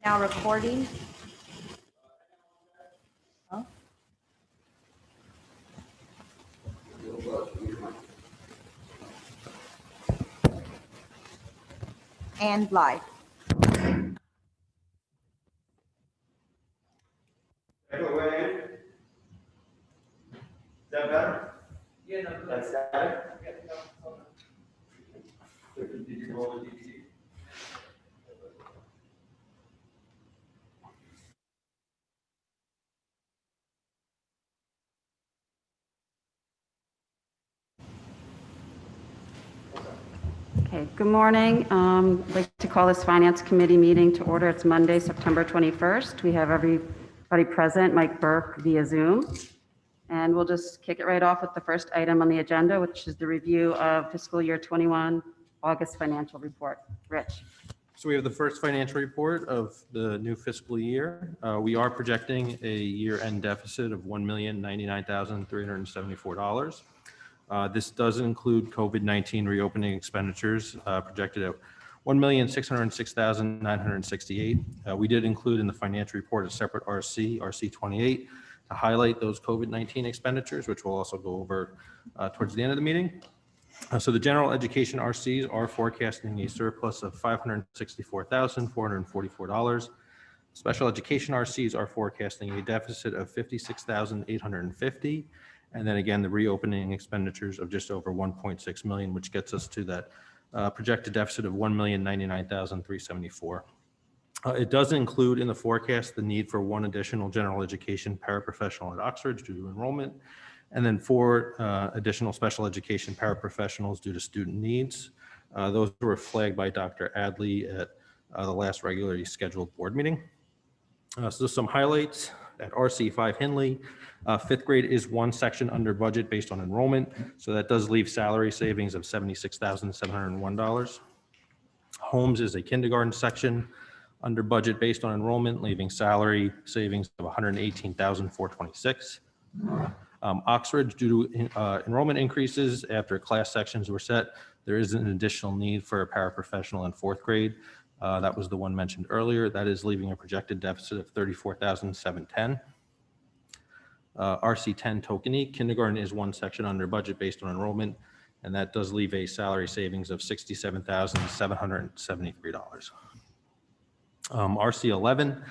Now recording. Oh. And live. Everyone in? Is that better? Yeah, no. That's better? Did you roll the DT? Okay, good morning. I'd like to call this Finance Committee meeting to order. It's Monday, September 21st. We have everybody present, Mike Burke via Zoom. And we'll just kick it right off with the first item on the agenda, which is the review of fiscal year 21 August financial report. Rich. So we have the first financial report of the new fiscal year. We are projecting a year-end deficit of $1,099,374. This does include COVID-19 reopening expenditures projected at $1,606,968. We did include in the financial report a separate RC 28, to highlight those COVID-19 expenditures, which we'll also go over towards the end of the meeting. So the general education RCs are forecasting a surplus of $564,444. Special education RCs are forecasting a deficit of $56,850. And then again, the reopening expenditures of just over $1.6 million, which gets us to that projected deficit of $1,099,374. It does include in the forecast the need for one additional general education paraprofessional at Oxford due to enrollment, and then 4 additional special education paraprofessionals due to student needs. Those were flagged by Dr. Adley at the last regularly scheduled board meeting. So some highlights at RC5 Hinley. 5th grade is one section under budget based on enrollment, so that does leave salary savings of $76,701. Holmes is a kindergarten section under budget based on enrollment, leaving salary savings of $118,426. Oxford, due to enrollment increases after class sections were set, there is an additional need for a paraprofessional in 4th grade. That was the one mentioned earlier. That is leaving a projected deficit of $34,710. RC10 Tokenie, kindergarten is one section under budget based on enrollment, and that does leave a salary savings of $67,773. RC11,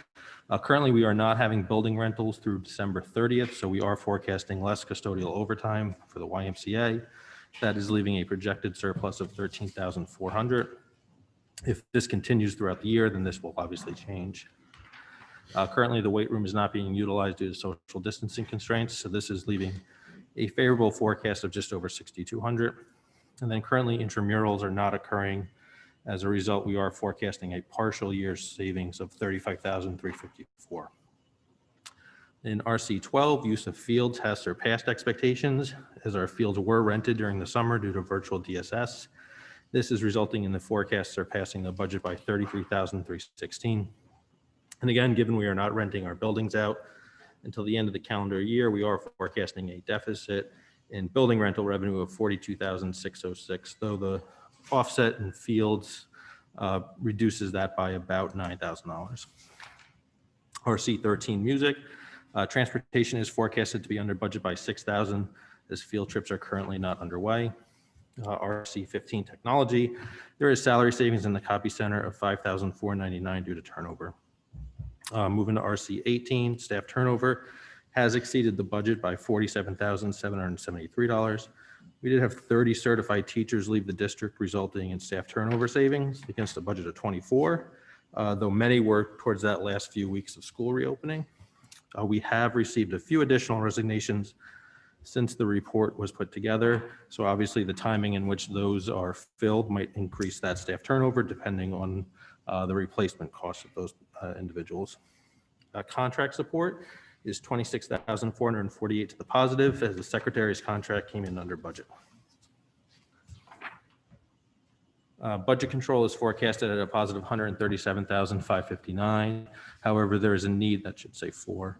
currently we are not having building rentals through December 30th, so we are forecasting less custodial overtime for the YMCA. That is leaving a projected surplus of $13,400. If this continues throughout the year, then this will obviously change. Currently, the weight room is not being utilized due to social distancing constraints, so this is leaving a favorable forecast of just over $6,200. And then currently, intramurals are not occurring. As a result, we are forecasting a partial year savings of $35,354. In RC12, use of fields has surpassed expectations, as our fields were rented during the summer due to virtual DSS. This is resulting in the forecast surpassing the budget by $33,316. And again, given we are not renting our buildings out until the end of the calendar year, we are forecasting a deficit in building rental revenue of $42,606, though the offset in fields reduces that by about $9,000. RC13 music, transportation is forecasted to be under budget by $6,000 as field trips are currently not underway. RC15 technology, there is salary savings in the copy center of $5,499 due to turnover. Moving to RC18, staff turnover has exceeded the budget by $47,773. We did have 30 certified teachers leave the district, resulting in staff turnover savings against a budget of 24, though many were towards that last few weeks of school reopening. We have received a few additional resignations since the report was put together. So obviously the timing in which those are filled might increase that staff turnover depending on the replacement costs of those individuals. Contract support is $26,448 to the positive, as the secretary's contract came in under budget. Budget control is forecasted at a positive $137,559. However, there is a need, that should say 4,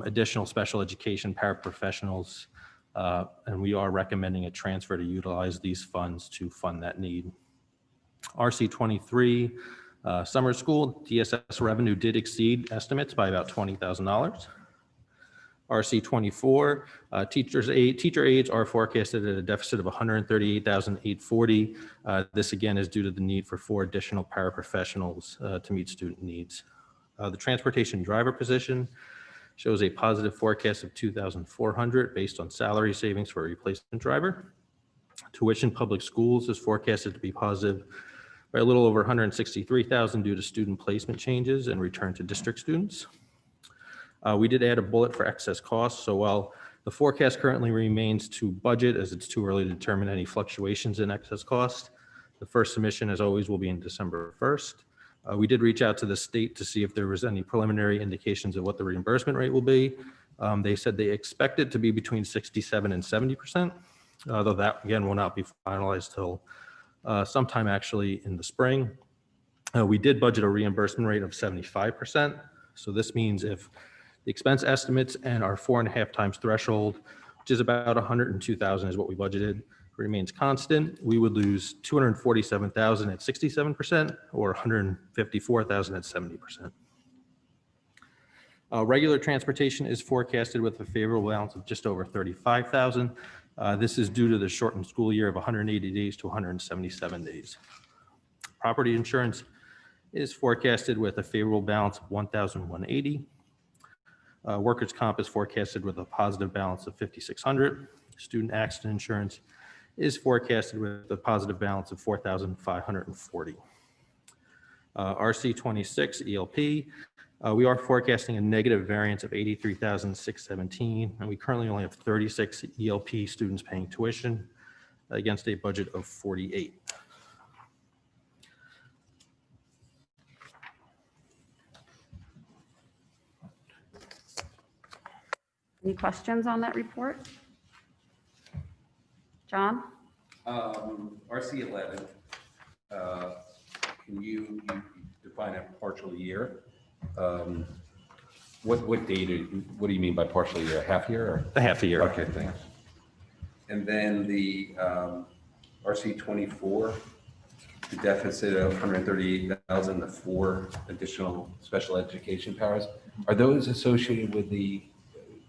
additional special education paraprofessionals, and we are recommending a transfer to utilize these funds to fund that need. RC23, Summer school, DSS revenue did exceed estimates by about $20,000. RC 24, teacher aides are forecasted at a deficit of $138,840. This again is due to the need for 4 additional paraprofessionals to meet student needs. The transportation driver position shows a positive forecast of $2,400 based on salary savings for a replacement driver. Tuition public schools is forecasted to be positive by a little over $163,000 due to student placement changes and return to district students. We did add a bullet for excess costs. So while the forecast currently remains to budget, as it's too early to determine any fluctuations in excess cost, the first submission, as always, will be in December 1st. We did reach out to the state to see if there was any preliminary indications of what the reimbursement rate will be. They said they expect it to be between 67 and 70%, though that again will not be finalized till sometime actually in the spring. We did budget a reimbursement rate of 75%. So this means if the expense estimates and our 4.5 times threshold, which is about 102,000 is what we budgeted, remains constant, we would lose 247,000 at 67% or 154,000 at 70%. Regular transportation is forecasted with a favorable balance of just over 35,000. This is due to the shortened school year of 180 days to 177 days. Property insurance is forecasted with a favorable balance of 1,180. Workers' comp is forecasted with a positive balance of 5,600. Student accident insurance is forecasted with a positive balance of 4,540. RC 26 ELP, we are forecasting a negative variance of 83,617, and we currently only have 36 ELP students paying tuition against a budget of 48. Any questions on that report? John? RC 11, can you define a partial year? What date, what do you mean by partial year? A half year? Or? A half a year. Okay, thanks. And then the RC 24, the deficit of 138,000, the 4 additional special education powers, are those associated with the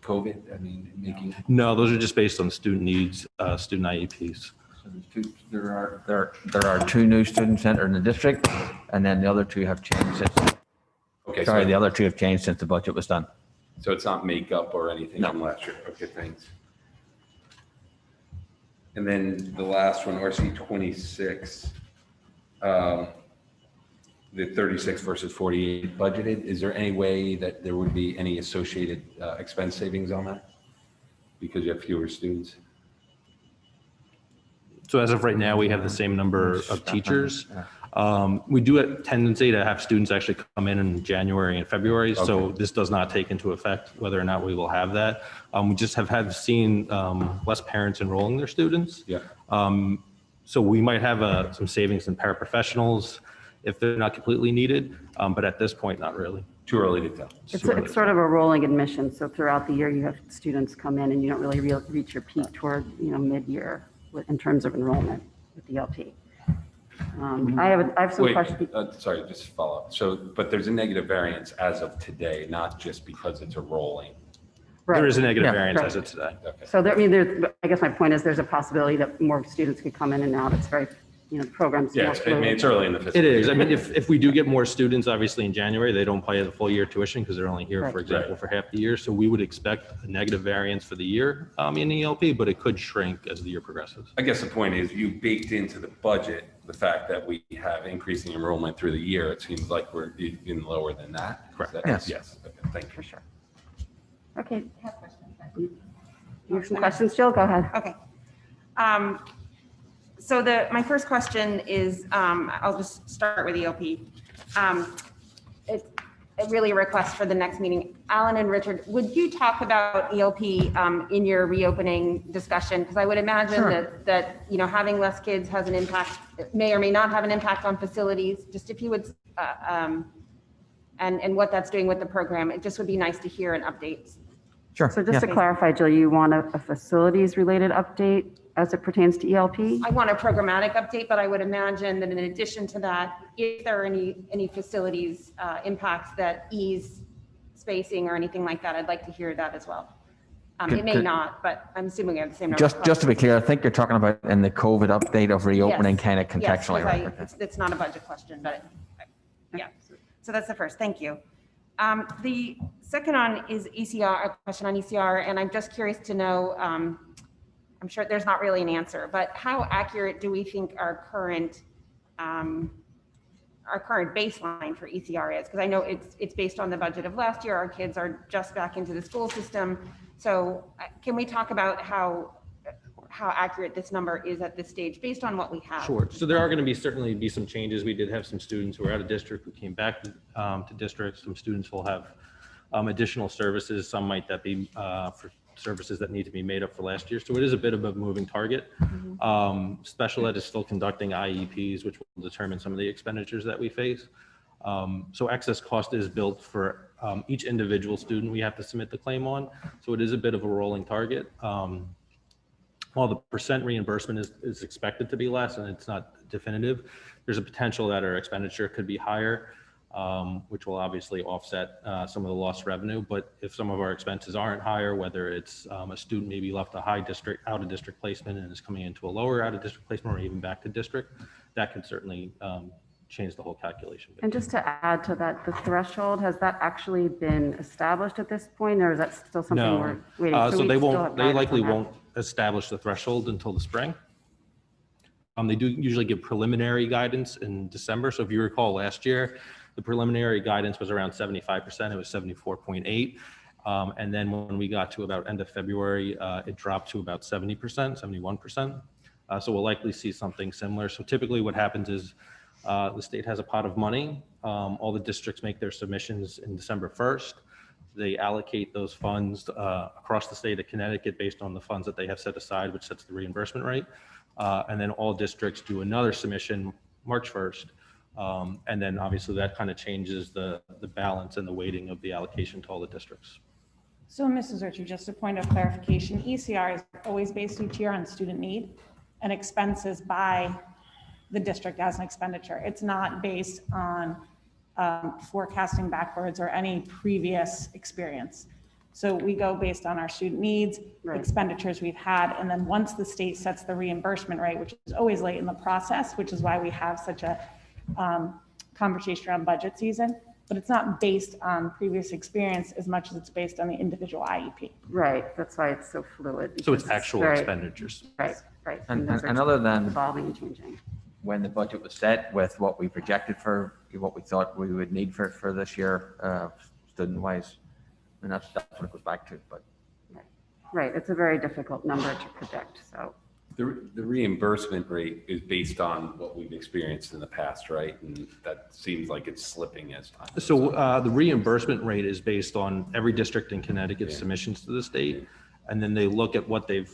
COVID? I mean, making. No, those are just based on student needs, student IEPs. So there are 2 new students entered in the district, and then the other 2 have changed since. Okay, Sorry, so, the other 2 have changed since the budget was done. so it's not makeup or anything No. from last year. Okay, thanks. And then the last one, RC 26, the 36 versus 48 budgeted. Is there any way that there would be any associated expense savings on that? Because you have fewer students? So as of right now, we have the same number of teachers. We do have a tendency to have students actually come in January and February. So this does not take into effect whether or not we will have that. We just have seen less parents enrolling their students. Yeah. So we might have some savings in paraprofessionals if they're not completely needed, but at this point, not really. Too early to tell. It's sort of a rolling admission. So throughout the year, you have students come in and you don't really reach your peak toward, mid-year in terms of enrollment with the LP. I have some questions. Sorry, just follow up. So, but there's a negative variance as of today, not just because it's a rolling. There is a negative Yeah. variance Right. as of today. Okay. So I guess my point is there's a possibility that more students could come in and out. It's very, programs. Yeah, more I mean, fluid. it's early in the fiscal It is. year. I mean, if we do get more students, obviously in January, they don't pay the full year tuition because they're only here, Right. for example, for half the year. So we would expect a negative variance for the year in ELP, but it could shrink as the year progresses. I guess the point is you baked into the budget the fact that we have increasing enrollment through the year. It seems like we're even lower than that. Is Correct. that- Yes. Yes. Okay, thank you. For sure. Okay. You have some questions, Jill? Go ahead. Okay. So my first question is, I'll just start with ELP. It's really a request for the next meeting. Alan and Richard, would you talk about ELP in your reopening discussion? Because I would imagine Sure. that having less kids has an impact, may or may not have an impact on facilities. Just if you would, and what that's doing with the program. It just would be nice to hear an update. Sure. So just yeah. to clarify, Jill, you want a facilities related update as it pertains to ELP? I want a programmatic update, but I would imagine that in addition to that, if there are any facilities impacts that ease spacing or anything like that, I'd like to hear that as well. It may not, but I'm assuming we have the same number. Just to be clear, I think you're talking about in the COVID update of reopening Yes. kind of Yes, 'cause contextually, right? Okay. it's not a budget question, but yeah. So that's the first. Thank you. The second on is ECR, a question on ECR, and I'm just curious to know, I'm sure there's not really an answer, but how accurate do we think our current baseline for ECR is? Because I know it's based on the budget of last year. Our kids are just back into the school system. So can we talk about how accurate this number is at this stage based on what we have? Sure. So there are going to certainly be some changes. We did have some students who were out of district who came back to districts. Some students will have additional services. Some might that be for services that need to be made up for last year. So it is a bit of a moving target. Special ed is still conducting IEPs, which will determine some of the expenditures that we face. So excess cost is built for each individual student we have to submit the claim on. So it is a bit of a rolling target. While the percent reimbursement is expected to be less and it's not definitive, there's a potential that our expenditure could be higher, which will obviously offset some of the lost revenue. But if some of our expenses aren't higher, whether it's a student maybe left a high out of district placement and is coming into a lower out of district placement or even back to district, that could certainly change the whole calculation. And just to add to that, the threshold, has that actually been established at this point, or is that still something No. we're waiting? So we they still won't. have They guidance likely on that? won't establish the threshold until the spring. They do usually give preliminary guidance in December. So if you recall last year, the preliminary guidance was around 75%. It was 74.8. And then when we got to about end of February, it dropped to about 70%, 71%. So we'll likely see something similar. So typically what happens is the state has a pot of money. All the districts make their submissions in December 1st. They allocate those funds across the state of Connecticut based on the funds that they have set aside, which sets the reimbursement rate. And then all districts do another submission March 1st. And then obviously that kind of changes the balance and the weighting of the allocation to all the districts. So Mrs. Richard, just a point of clarification, ECR is always based each year on student need and expenses by the district as an expenditure. It's not based on forecasting backwards or any previous experience. So we go based on our student needs, Right. expenditures we've had, and then once the state sets the reimbursement rate, which is always late in the process, which is why we have such a conversation around budget season, but it's not based on previous experience as much as it's based on the individual IEP. Right, that's why it's so fluid. So it's because actual very- expenditures. Right, right. And those are other than evolving and changing. when the budget was set with what we projected for, what we thought we would need for this year, student-wise, and that's what it goes back to, but. Right, it's a very difficult number to project, so. The reimbursement rate is based on what we've experienced in the past, right? And that seems like it's slipping as time. So the reimbursement rate is based on every district in Connecticut's submissions to the state. And then they look at what they've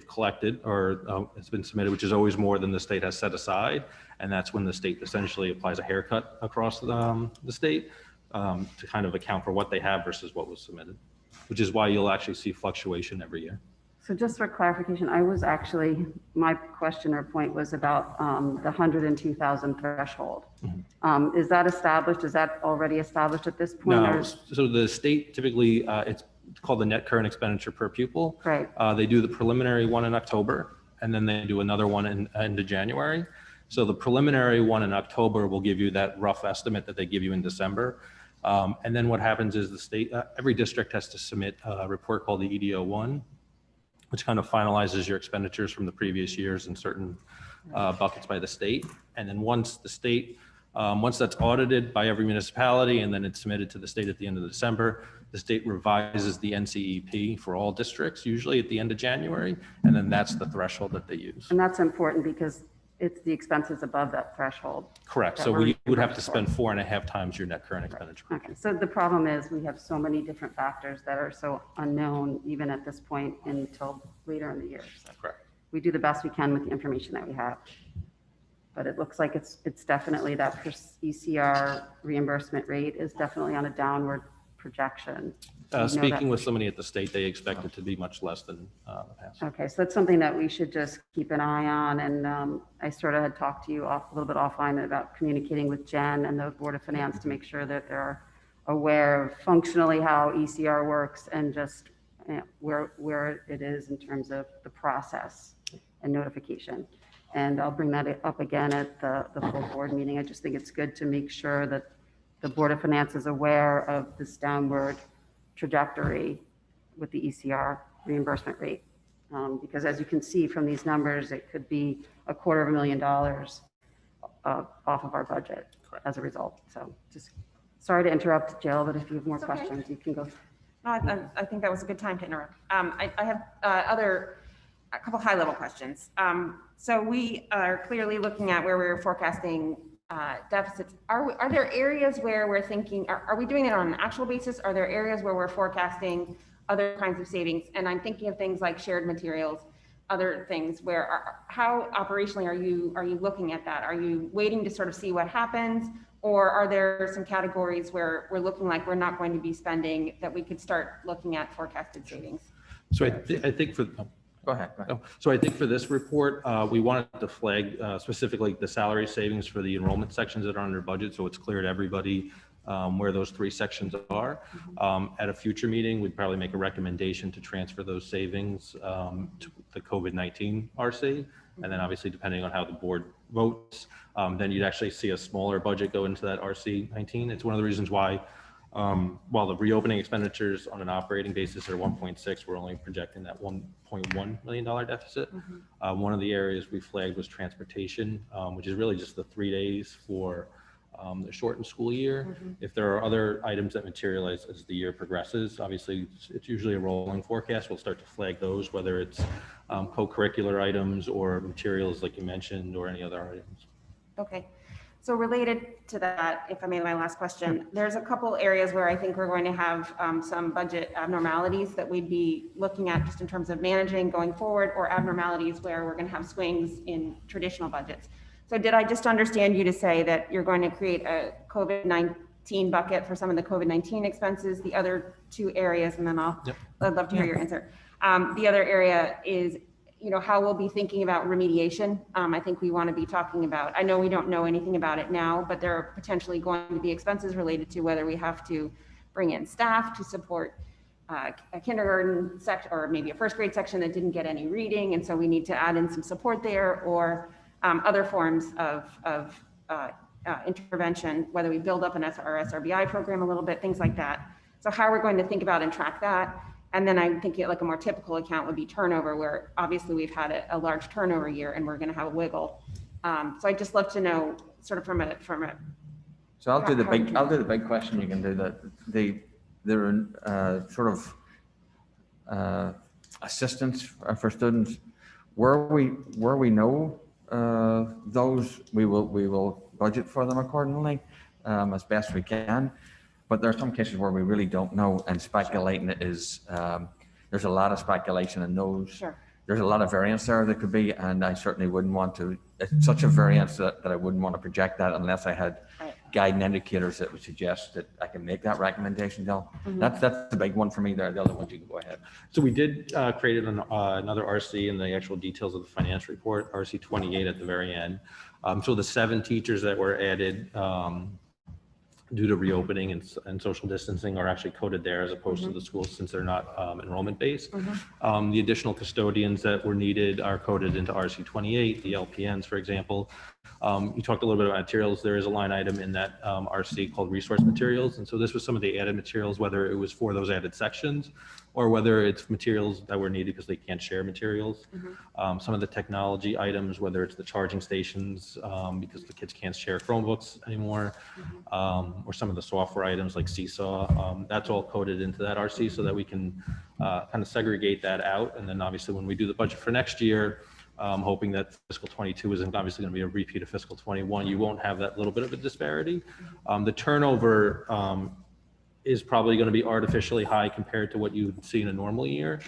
collected or it's been submitted, which is always more than the state has set aside. And that's when the state essentially applies a haircut across the state to kind of account for what they have versus what was submitted, which is why you'll actually see fluctuation every year. So just for clarification, I was actually, my question or point was about the 102,000 threshold. Is that established? Is that already established at this point? No, or- so the state typically, it's called the net current expenditure per pupil. Right. They do the preliminary one in October, and then they do another one in into January. So the preliminary one in October will give you that rough estimate that they give you in December. And then what happens is the state, every district has to submit a report called the EDO1, which kind of finalizes your expenditures from the previous years in certain buckets by the state. And then once the state, once that's audited by every municipality and then it's submitted to the state at the end of December, the state revises the NCEP for all districts, usually at the end of January. And then that's the threshold that they use. And that's important because it's the expenses above that threshold. Correct. that So we're we would have to reimbursed for. spend 4.5 times your net current expenditure. Okay, so the problem is we have so many different factors that are so unknown even at this point until later in the year. So Correct. we do the best we can with the information that we have. But it looks like it's definitely that ECR reimbursement rate is definitely on a downward projection. know that? Speaking with somebody at the state, they expect it to be much less than the past. Okay, so that's something that we should just keep an eye on, and I sort of had talked to you a little bit offline about communicating with Jen and the Board of Finance to make sure that they're aware of functionally how ECR works and just where it is in terms of the process and notification. And I'll bring that up again at the full board meeting. I just think it's good to make sure that the Board of Finance is aware of this downward trajectory with the ECR reimbursement rate. Because as you can see from these numbers, it could be $250,000 off of our budget as a result. So just sorry to interrupt, Jill, but if you have more It's okay. questions, you can go. No, I think that was a good time to interrupt. I have a couple high-level questions. So we are clearly looking at where we're forecasting deficits. Are there areas where we're thinking, are we doing it on an actual basis? Are there areas where we're forecasting other kinds of savings? And I'm thinking of things like shared materials, other things where, how operationally are you looking at that? Are you waiting to sort of see what happens? Or are there some categories where we're looking like we're not going to be spending that we could start looking at forecasted savings? So I think for, Go ahead. so I think for this report, we wanted to flag specifically the salary savings for the enrollment sections that are under budget, so it's clear to everybody where those three sections are. At a future meeting, we'd probably make a recommendation to transfer those savings to the COVID-19 RC. And then obviously, depending on how the board votes, then you'd actually see a smaller budget go into that RC 19. It's one of the reasons why, while the reopening expenditures on an operating basis are 1.6, we're only projecting that $1.1 million deficit. One of the areas we flagged was transportation, which is really just the 3 days for the shortened school year. If there are other items that materialize as the year progresses, obviously it's usually a rolling forecast. We'll start to flag those, whether it's co-curricular items or materials like you mentioned, or any other items. Okay. So related to that, if I may, my last question, there's a couple areas where I think we're going to have some budget abnormalities that we'd be looking at just in terms of managing going forward, or abnormalities where we're going to have swings in traditional budgets. So did I just understand you to say that you're going to create a COVID-19 bucket for some of the COVID-19 expenses, the other two areas, and then I'd love to hear your answer. The other area is, how we'll be thinking about remediation. I think we want to be talking about, I know we don't know anything about it now, but there are potentially going to be expenses related to whether we have to bring in staff to support a kindergarten section, or maybe a first grade section that didn't get any reading. And so we need to add in some support there, or other forms of intervention, whether we build up our SRBI program a little bit, things like that. So how we're going to think about and track that. And then I'm thinking like a more typical account would be turnover, where obviously we've had a large turnover year and we're going to have a wiggle. So I'd just love to know sort of from a. So I'll do the big question. You can do the sort of assistance for students where we know those, we will budget for them accordingly as best we can. But there are some cases where we really don't know, and speculating is, there's a lot of speculation in those. Sure. There's a lot of variance there that could be, and I certainly wouldn't want to, it's such a variance that I wouldn't want to project that unless I had guiding indicators that would suggest that I can make that recommendation, Jill. That's the big one for me there. The other ones you can go ahead. So we did create another RC in the actual details of the finance report, RC 28 at the very end. So the 7 teachers that were added due to reopening and social distancing are actually coded there as opposed to the schools, since they're not enrollment based. The additional custodians that were needed are coded into RC 28, the LPNs, for example. You talked a little bit about materials. There is a line item in that RC called resource materials. And so this was some of the added materials, whether it was for those added sections or whether it's materials that were needed because they can't share materials. Some of the technology items, whether it's the charging stations because the kids can't share Chromebooks anymore, or some of the software items like Seesaw, that's all coded into that RC so that we can kind of segregate that out. And then obviously when we do the budget for next year, hoping that fiscal 22 isn't obviously going to be a repeat of fiscal 21, you won't have that little bit of a disparity. The turnover is probably going to be artificially high compared to what you would see in a normal year.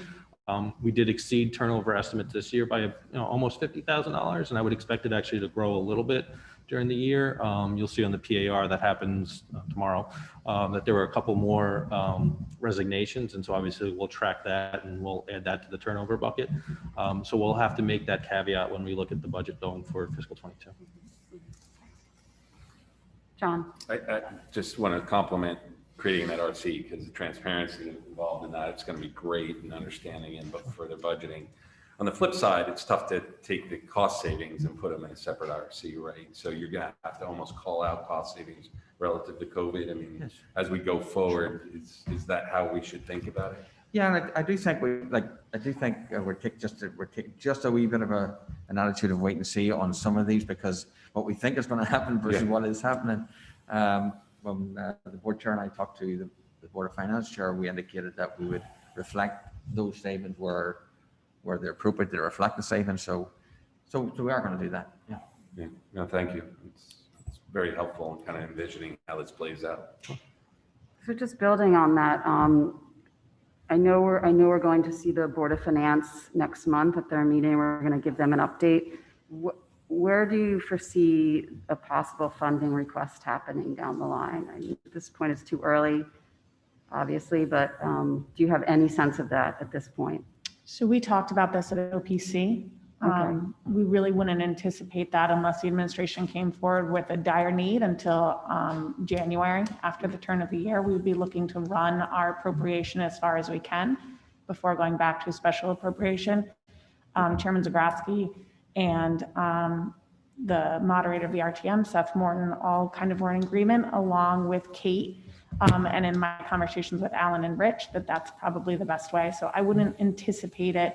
We did exceed turnover estimates this year by almost $50,000, and I would expect it actually to grow a little bit during the year. You'll see on the PAR that happens tomorrow that there were a couple more resignations, and so obviously we'll track that and we'll add that to the turnover bucket. So we'll have to make that caveat when we look at the budget going for fiscal 22. John? I just want to compliment creating that RC because the transparency involved in that, it's going to be great in understanding and further budgeting. On the flip side, it's tough to take the cost savings and put them in a separate RC, right? So you're going to have to almost call out cost savings relative to COVID. I mean, Yes. as we go forward, is that how we should think about it? Yeah, and I do think we're taking just a wee bit of an attitude of wait and see on some of these because what we think is going to happen versus what is happening. When the board chair and I talked to the Board of Finance chair, we indicated that we would reflect those savings where they're appropriate to reflect the savings. So we are going to do that. Yeah. Yeah. No, thank you. It's very helpful in kind of envisioning how this plays out. So just building on that, I know we're going to see the Board of Finance next month at their meeting. We're going to give them an update. Where do you foresee a possible funding request happening down the line? I mean, at this point, it's too early, obviously, but do you have any sense of that at this point? So we talked about this at OPC. Okay. We really wouldn't anticipate that unless the administration came forward with a dire need until January. After the turn of the year, we would be looking to run our appropriation as far as we can before going back to a special appropriation. Chairman Zagrodsky and the moderator of the RTM, Seth Morton, all kind of were in agreement along with Kate. And in my conversations with Alan and Rich, that's probably the best way. So I wouldn't anticipate it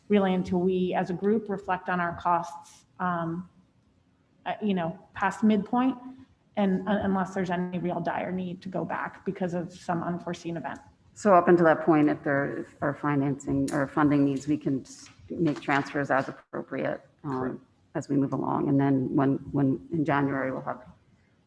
really until we as a group reflect on our costs, past midpoint, and unless there's any real dire need to go back because of some unforeseen event. So up until that point, if there are financing or funding needs, we can make transfers as appropriate as we move along. And then when in January, we'll have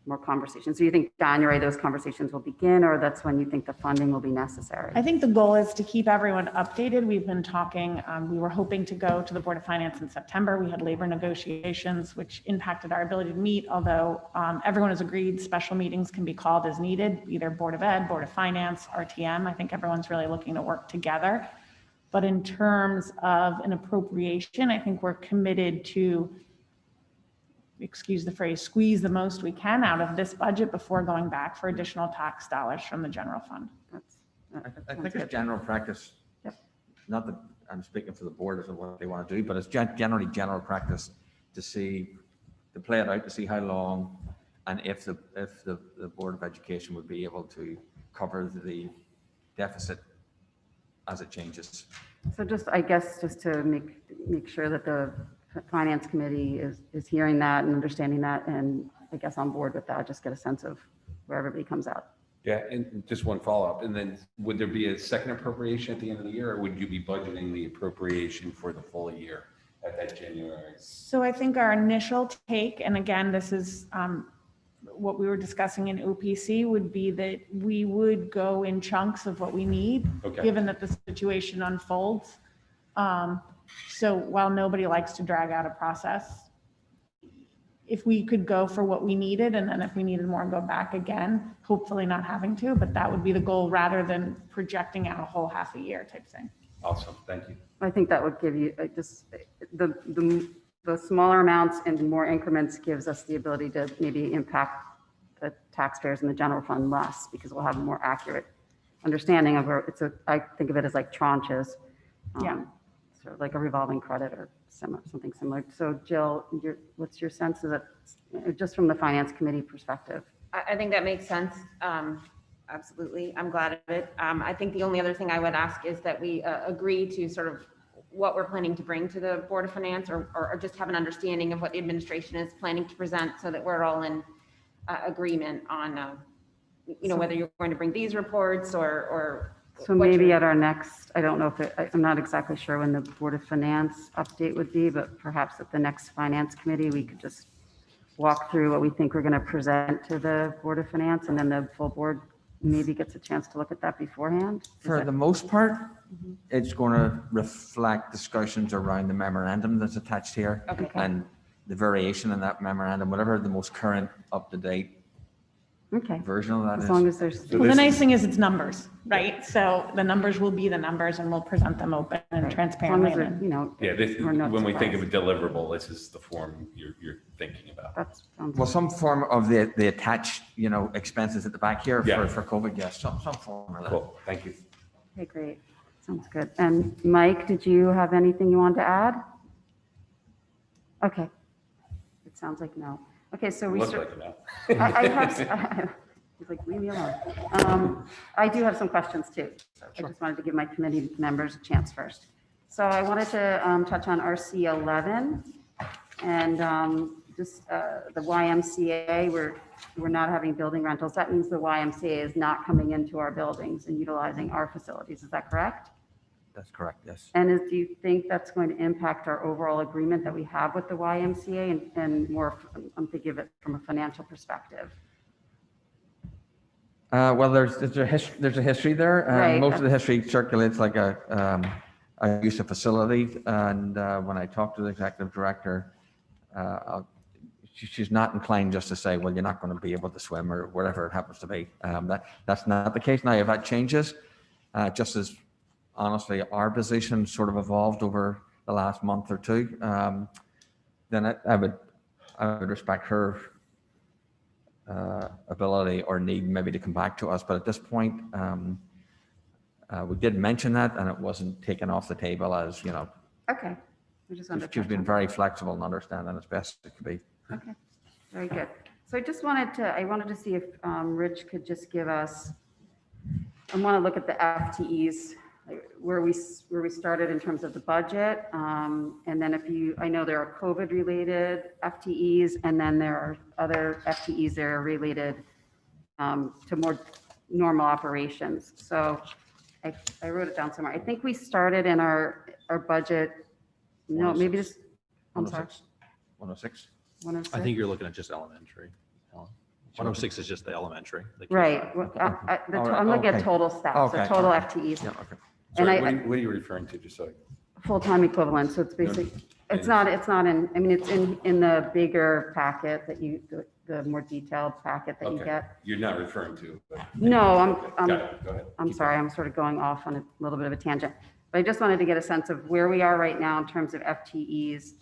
more conversations. So you think January, those conversations will begin, or that's when you think the funding will be necessary? I think the goal is to keep everyone updated. We've been talking, we were hoping to go to the Board of Finance in September. We had labor negotiations, which impacted our ability to meet, although everyone has agreed special meetings can be called as needed, either Board of Ed, Board of Finance, RTM. I think everyone's really looking to work together. But in terms of an appropriation, I think we're committed to, excuse the phrase, squeeze the most we can out of this budget before going back for additional tax dollars from the general fund. I think it's general practice. Yep. Not that I'm speaking for the board as to what they want to do, but it's generally general practice to play it out, to see how long, and if the Board of Education would be able to cover the deficit as it changes. So I guess to make sure that the Finance Committee is hearing that and understanding that, and I guess on board with that, just get a sense of where everybody comes out. Yeah, and just one follow-up, and then would there be a second appropriation at the end of the year, or would you be budgeting the appropriation for the full year at that January? So I think our initial take, and again, this is what we were discussing in OPC, would be that we would go in chunks of what we need, Okay. given that the situation unfolds. So while nobody likes to drag out a process, if we could go for what we needed, and then if we needed more, go back again, hopefully not having to, but that would be the goal rather than projecting out a whole half a year type thing. Awesome, thank you. I think that would give you just the smaller amounts and more increments gives us the ability to maybe impact the taxpayers in the general fund less, because we'll have a more accurate understanding of where I think of it as like tranches. Yeah. So like a revolving credit or something similar. So Jill, what's your sense of it, just from the Finance Committee perspective? I think that makes sense. Absolutely. I'm glad of it. I think the only other thing I would ask is that we agree to sort of what we're planning to bring to the Board of Finance, or just have an understanding of what the administration is planning to present, so that we're all in agreement on, whether you're going to bring these reports or So maybe at our next, I don't know if I'm not exactly sure when the Board of Finance update would be, but perhaps at the next Finance Committee, we could just walk through what we think we're going to present to the Board of Finance, and then the full board maybe gets a chance to look at that beforehand? Is For that- the most part, it's going to reflect discussions around the memorandum that's attached here. Okay. And the variation in that memorandum, whatever the most current, up-to-date Okay, version of that as is. long as there's, Well, the nice thing is it's numbers, right? So the numbers will be the numbers and we'll present them open and as long transparently. as, and they're, then- you know, Yeah, this, we're not when we think of a surprised. deliverable, this is the form you're thinking about. That sounds, Well, some form of the attached, expenses at the back here Yeah. for COVID, yes, some form of that. Cool, thank you. okay, great. Sounds good. And Mike, did you have anything you wanted to add? Okay. It sounds like no. Okay, so we. Look start- like it now. I have, he's like, leave me alone. I do have some questions too. So I just wanted to give my committee members a chance first. So I wanted to touch on RC 11 and just the YMCA, we're not having building rentals. That means the YMCA is not coming into our buildings and utilizing our facilities. Is that correct? That's correct, yes. And do you think that's going to impact our overall agreement that we have with the YMCA and more, I'm thinking of it from a financial perspective? Well, there's a history there. Right. Most of the history circulates like a use of facility. And when I talked to the executive director, she's not inclined just to say, well, you're not going to be able to swim or whatever it happens to be. That's not the case. Now, if that changes, just as honestly, our position sort of evolved over the last month or two, then I would respect her ability or need maybe to come back to us. But at this point, we did mention that and it wasn't taken off the table as, Okay. I just wanted to she's touch been on very flexible and understanding as best it could be. that. Okay, very good. So I wanted to see if Rich could just give us, I want to look at the FTEs, like, where we started in terms of the budget. And then I know there are COVID-related FTEs, and then there are other FTEs that are related to more normal operations. So I wrote it down somewhere. I think we started in our budget, no, maybe this, I'm sorry. 106. 106? I think you're looking at just elementary. Helen. 106 is just the elementary. the K-5. Right. I'm looking at Okay. total staff, so Okay. total FTEs. Yeah, okay. And Sorry, I- what are you referring to, just so? Full-time equivalent, so it's basically, it's not in, I mean, it's in the bigger packet that the more detailed packet that you Okay, get. you're not referring to, but. No, Got it, go ahead. I'm sorry, I'm sort of going off on a little bit of a tangent. But I just wanted to get a sense of where we are right now in terms of FTEs,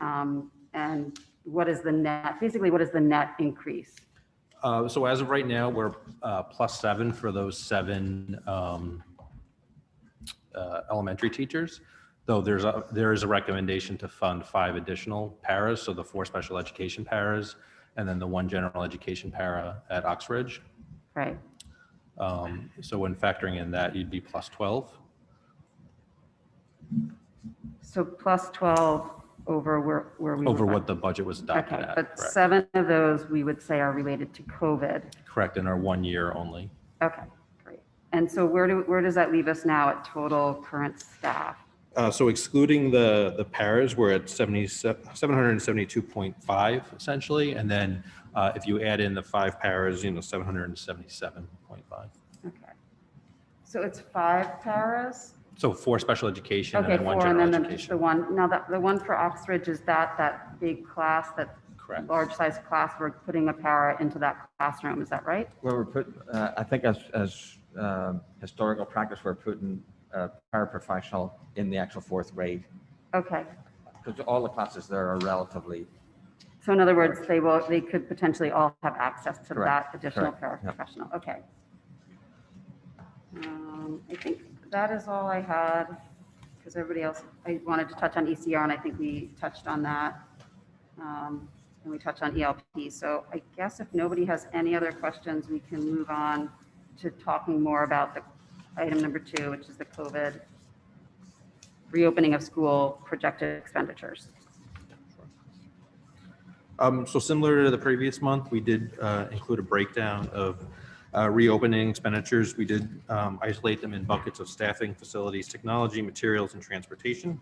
and what is the net, basically what is the net increase? So as of right now, we're +7 for those 7 elementary teachers, though there is a recommendation to fund 5 additional paras, so the 4 special education paras, and then the 1 general education para at Oxbridge. Right, So when factoring in that, you'd be +12. so plus 12 over where we. Over were. what the budget was adopted Okay, at. but Correct. 7 of those we would say are related to COVID. Correct, in our 1 year only. Okay, great. And so where does that leave us now at total current staff? So excluding the paras, we're at 772.5 essentially. And then if you add in the 5 paras, 777.5. Okay. So it's 5 paras? So 4 special education and Okay, then 1 4, and general then just the education. one. Now, the one for Oxbridge, is that big class, that Correct. large size class, we're putting a para into that classroom, is that right? Well, we're I think as historical practice, we're putting paraprofessional in the actual 4th grade. Okay. Because all the classes there are relatively, So in other words, they could potentially all have access to Correct, that additional correct, yeah. paraprofessional. Okay. I think that is all I had, because everybody else, I wanted to touch on ECR, and I think we touched on that. And we touched on ELP. So I guess if nobody has any other questions, we can move on to talking more about the item number 2, which is the COVID reopening of school projected expenditures. So similar to the previous month, we did include a breakdown of reopening expenditures. We did isolate them in buckets of staffing, facilities, technology, materials, and transportation.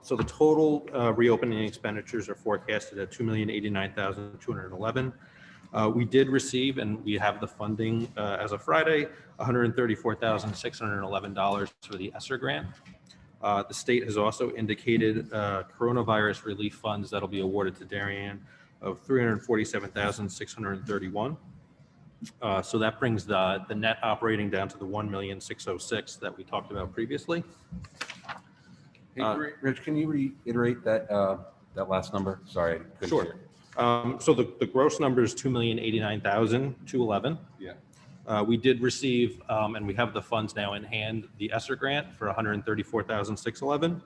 So the total reopening expenditures are forecasted at $2,089,211. We did receive, and we have the funding as of Friday, $134,611 for the ESSER grant. The state has also indicated coronavirus relief funds that'll be awarded to Darien of $347,631. So that brings the net operating down to the $1,606,000 that we talked about previously. Hey, Rich, can you reiterate that, that last number? Sorry. I couldn't Sure. hear. So the gross number is $2,089,211. Yeah. We did receive, and we have the funds now in hand, the ESSER grant for $134,611.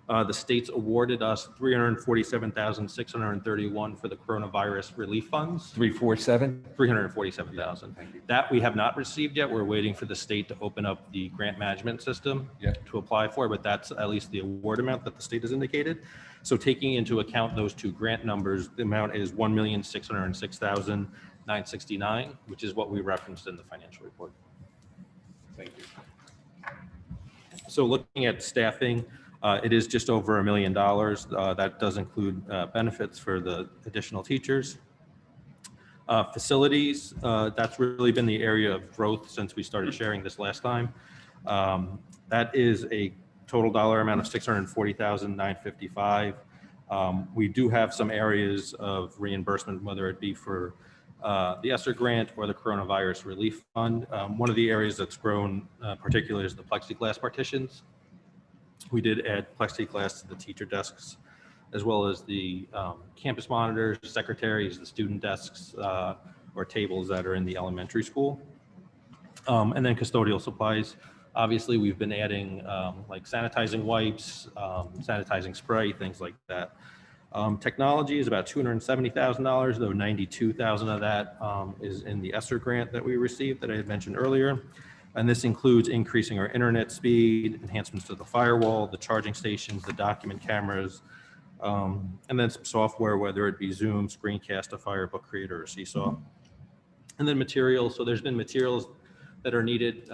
The state's awarded us $347,631 for the coronavirus relief funds. 347? $347,000. Thank you. That we have not received yet. We're waiting for the state to open up the grant management system to apply for, but that's at least the award amount that the state has indicated. So taking into account those two grant numbers, the amount is $1,606,969, which is what we referenced in the financial report. Thank you. So looking at staffing, it is just over $1 million. That does include benefits for the additional teachers. Facilities, that's really been the area of growth since we started sharing this last time. That is a total dollar amount of $640,955. We do have some areas of reimbursement, whether it be for the ESSER grant or the coronavirus relief fund. One of the areas that's grown particularly is the plexiglass partitions. We did add plexiglass to the teacher desks, as well as the campus monitors, secretaries, the student desks, or tables that are in the elementary school. And then custodial supplies. Obviously, we've been adding like sanitizing wipes, sanitizing spray, things like that. Technology is about $270,000, though $92,000 of that is in the ESSER grant that we received that I had mentioned earlier. And this includes increasing our internet speed, enhancements to the firewall, the charging stations, the document cameras, and then some software, whether it be Zoom, Screencastify, Book Creator, or Seesaw. And then materials. So there's been materials that are needed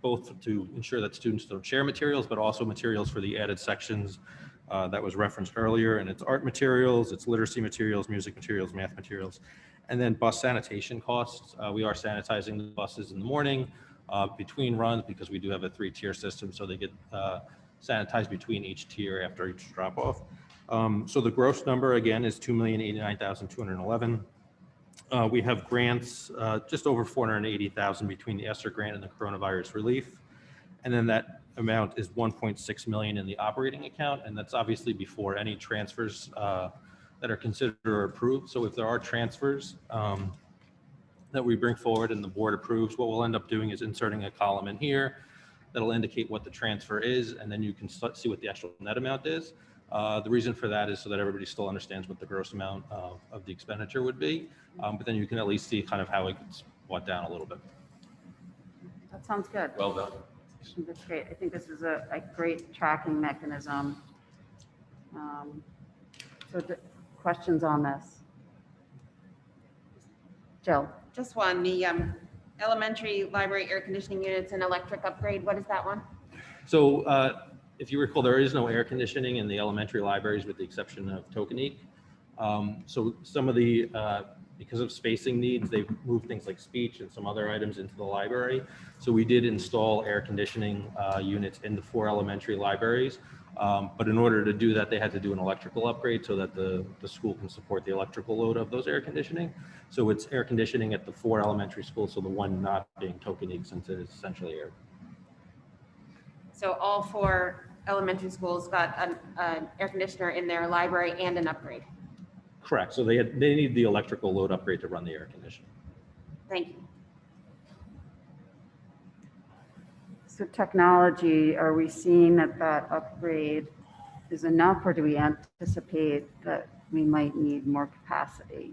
both to ensure that students don't share materials, but also materials for the added sections that was referenced earlier. And it's art materials, it's literacy materials, music materials, math materials, and then bus sanitation costs. We are sanitizing the buses in the morning between runs because we do have a 3-tier system, so they get sanitized between each tier after each drop off. So the gross number again is $2,089,211. We have grants just over $480,000 between the ESSER grant and the coronavirus relief. And then that amount is $1.6 million in the operating account. And that's obviously before any transfers that are considered or approved. So if there are transfers that we bring forward and the board approves, what we'll end up doing is inserting a column in here that'll indicate what the transfer is. And then you can see what the actual net amount is. The reason for that is so that everybody still understands what the gross amount of the expenditure would be, but then you can at least see kind of how it gets brought down a little bit. That sounds good. Well done. That's great. I think this is a great tracking mechanism. So the questions on this? Jill? Just one, the elementary library air conditioning units and electric upgrade, what is that one? So if you recall, there is no air conditioning in the elementary libraries with the exception of Tokenique. So some of the, because of spacing needs, they've moved things like speech and some other items into the library. So we did install air conditioning units in the 4 elementary libraries. But in order to do that, they had to do an electrical upgrade so that the school can support the electrical load of those air conditioning. So it's air conditioning at the 4 elementary schools, so the one not being Tokenique since it is essentially air. So all 4 elementary schools got an air conditioner in their library and an upgrade. Correct. So they need the electrical load upgrade to run the air conditioning. Thank you. So technology, are we seeing that upgrade is enough, or do we anticipate that we might need more capacity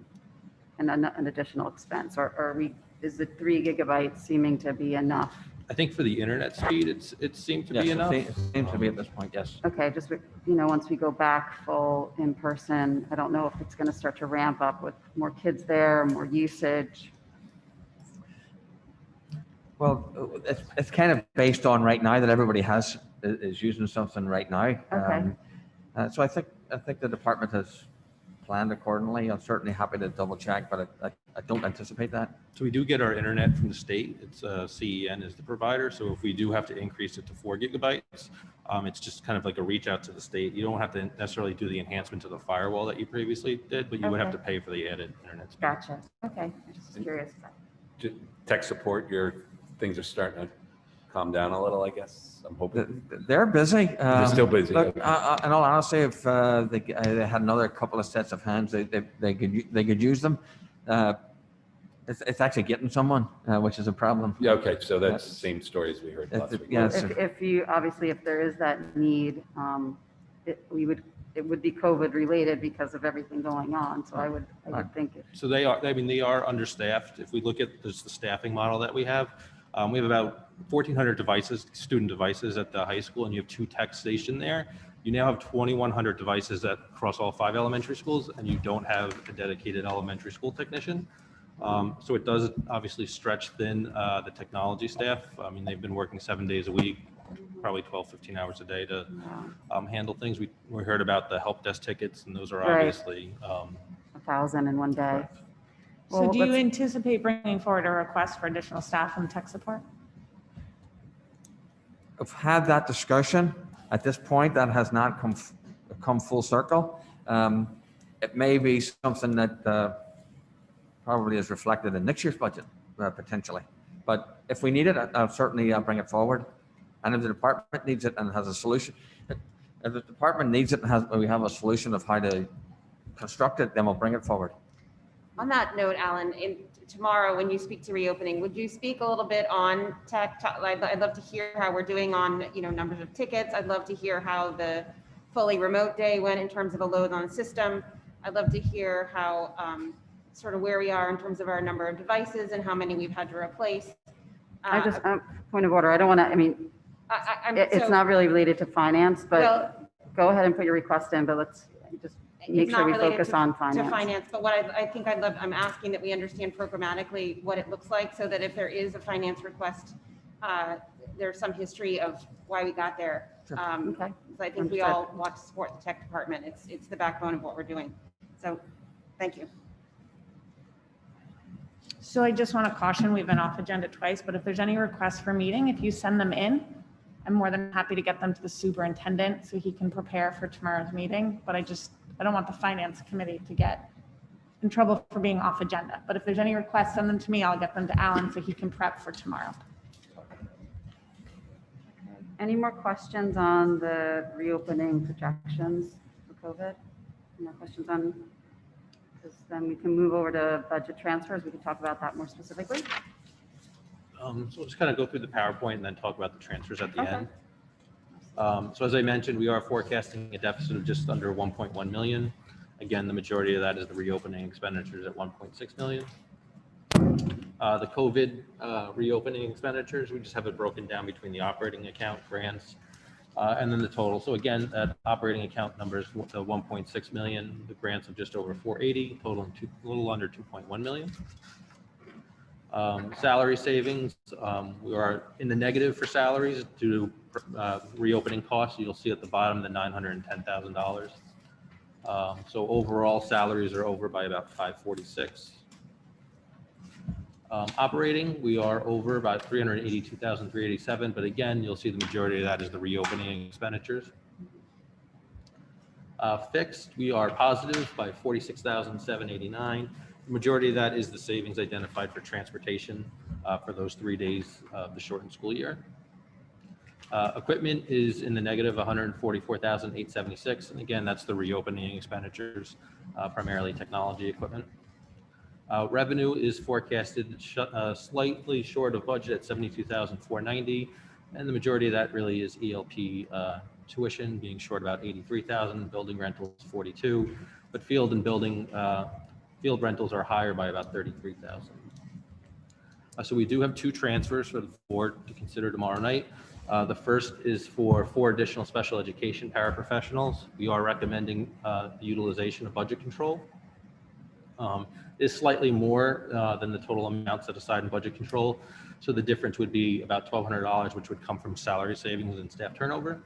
and an additional expense? Or is the 3 gigabytes seeming to be enough? I think for the internet speed, it seemed to be enough. It seems to be at this point, yes. Okay, just, once we go back full in person, I don't know if it's going to start to ramp up with more kids there, more usage. Well, it's kind of based on right now that everybody is using something right now. Okay. So I think the department has planned accordingly. I'm certainly happy to double check, but I don't anticipate that. So we do get our internet from the state. It's CEN is the provider. So if we do have to increase it to 4 gigabytes, it's just kind of like a reach out to the state. You don't have to necessarily do the enhancement to the firewall that you previously did, but you would have Okay. to pay for the added internet speed. Gotcha. Okay, I'm just curious. Tech support, things are starting to calm down a little, I guess. I'm hoping. They're busy. They're still busy. Look, Okay. in all honesty, if they had another couple of sets of hands, they could use them. It's actually getting someone, which is a problem. Yeah, okay, so that's the same story as we heard last week. Yes. If you, obviously, if there is that need, it would be COVID related because of everything going on. So I would think it. So they are understaffed. If we look at the staffing model that we have about 1,400 devices, student devices at the high school, and you have 2 tech stationed there. You now have 2,100 devices across all 5 elementary schools, and you don't have a dedicated elementary school technician. So it does obviously stretch thin the technology staff. I mean, they've been working 7 days a week, probably 12, 15 hours a day to handle things. We heard about the help desk tickets, and those are Right. obviously 1,000 in one day. So Well, do you let's- anticipate bringing forward a request for additional staff and tech support? I've had that discussion. At this point, that has not come full circle. It may be something that probably is reflected in next year's budget, potentially. But if we need it, I'll certainly bring it forward. And if the department needs it and has a solution, if the department needs it and we have a solution of how to construct it, then we'll bring it forward. On that note, Alan, tomorrow when you speak to reopening, would you speak a little bit on tech? I'd love to hear how we're doing on, numbers of tickets. I'd love to hear how the fully remote day went in terms of a load on the system. I'd love to hear how sort of where we are in terms of our number of devices and how many we've had to replace. I just, point of order, I don't want to, I mean, it's not really related to finance, but Well, go ahead and put your request in, but let's just make it's sure not we related focus on finance. to finance, but what I think I'm asking that we understand programmatically what it looks like so that if there is a finance request, there's some history of why we got there. Okay. So I think we all want to support the tech department. It's the backbone of what we're doing. So, thank you. So I just want to caution, we've been off agenda twice, but if there's any requests for meeting, if you send them in, I'm more than happy to get them to the superintendent so he can prepare for tomorrow's meeting. But I don't want the finance committee to get in trouble for being off agenda. But if there's any requests, send them to me. I'll get them to Alan so he can prep for tomorrow. Any more questions on the reopening projections for COVID? Any more questions on, because then we can move over to budget transfers. We can talk about that more specifically. So we'll just kind of go through the PowerPoint and then talk about the transfers at the Okay. end. So as I mentioned, we are forecasting a deficit of just under 1.1 million. Again, the majority of that is the reopening expenditures at 1.6 million. The COVID reopening expenditures, we just have it broken down between the operating account grants and then the total. So again, that operating account number is the 1.6 million, the grants of just over 480, totaling a little under 2.1 million. Salary savings, we are in the negative for salaries due to reopening costs. You'll see at the bottom the $910,000. So overall salaries are over by about 546. Operating, we are over about 382,387, but again, you'll see the majority of that is the reopening expenditures. Fixed, we are positive by 46,789. The majority of that is the savings identified for transportation for those 3 days of the shortened school year. Equipment is in the negative 144,876, and again, that's the reopening expenditures, primarily technology equipment. Revenue is forecasted slightly short of budget at 72,490, and the majority of that really is ELP tuition being short about 83,000, building rentals 42, but field rentals are higher by about 33,000. So we do have 2 transfers for the board to consider tomorrow night. The first is for 4 additional special education paraprofessionals. We are recommending the utilization of budget control. Is slightly more than the total amount set aside in budget control. So the difference would be about $1,200, which would come from salary savings and staff turnover.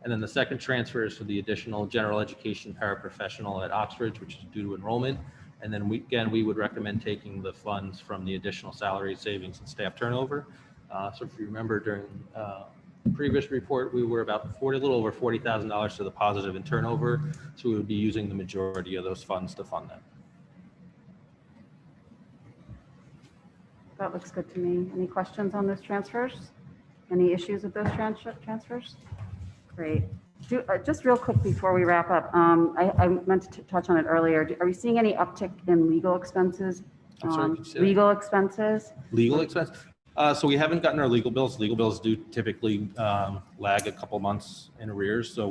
And then the second transfer is for the additional general education paraprofessional at Oxford, which is due to enrollment. And then we would recommend taking the funds from the additional salary savings and staff turnover. So if you remember during the previous report, we were about a little over $40,000 to the positive in turnover. So we would be using the majority of those funds to fund that. That looks good to me. Any questions on those transfers? Any issues with those transfers? Great. Just real quick before we wrap up, I meant to touch on it earlier. Are we seeing any uptick in legal expenses? I'm sorry, could you say that? Legal expenses? Legal expense? So we haven't gotten our legal bills. Legal bills do typically lag a couple months in arrears. So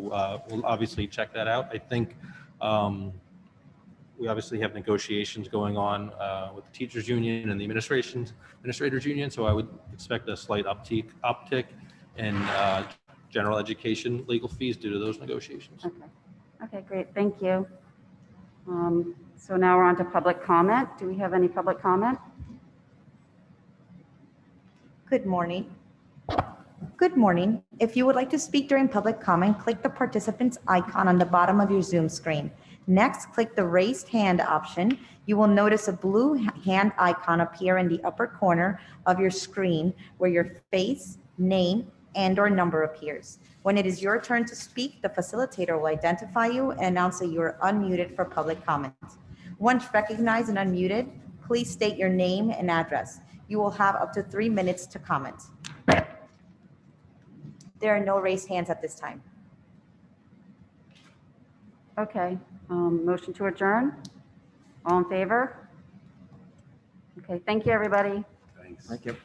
we'll obviously check that out. I think we obviously have negotiations going on with the teachers union and the administrators union. So I would expect a slight uptick in general education legal fees due to those negotiations. Okay. Okay, great. Thank you. So now we're on to public comment. Do we have any public comment? Good morning. Good morning. If you would like to speak during public comment, click the participants icon on the bottom of your Zoom screen. Next, click the raised hand option. You will notice a blue hand icon appear in the upper corner of your screen where your face, name, and/or number appears. When it is your turn to speak, the facilitator will identify you and announce that you are unmuted for public comment. Once recognized and unmuted, please state your name and address. You will have up to 3 minutes to comment. There are no raised hands at this time. Okay. Motion to adjourn? All in favor? Okay, thank you, everybody. Thanks. Thank you.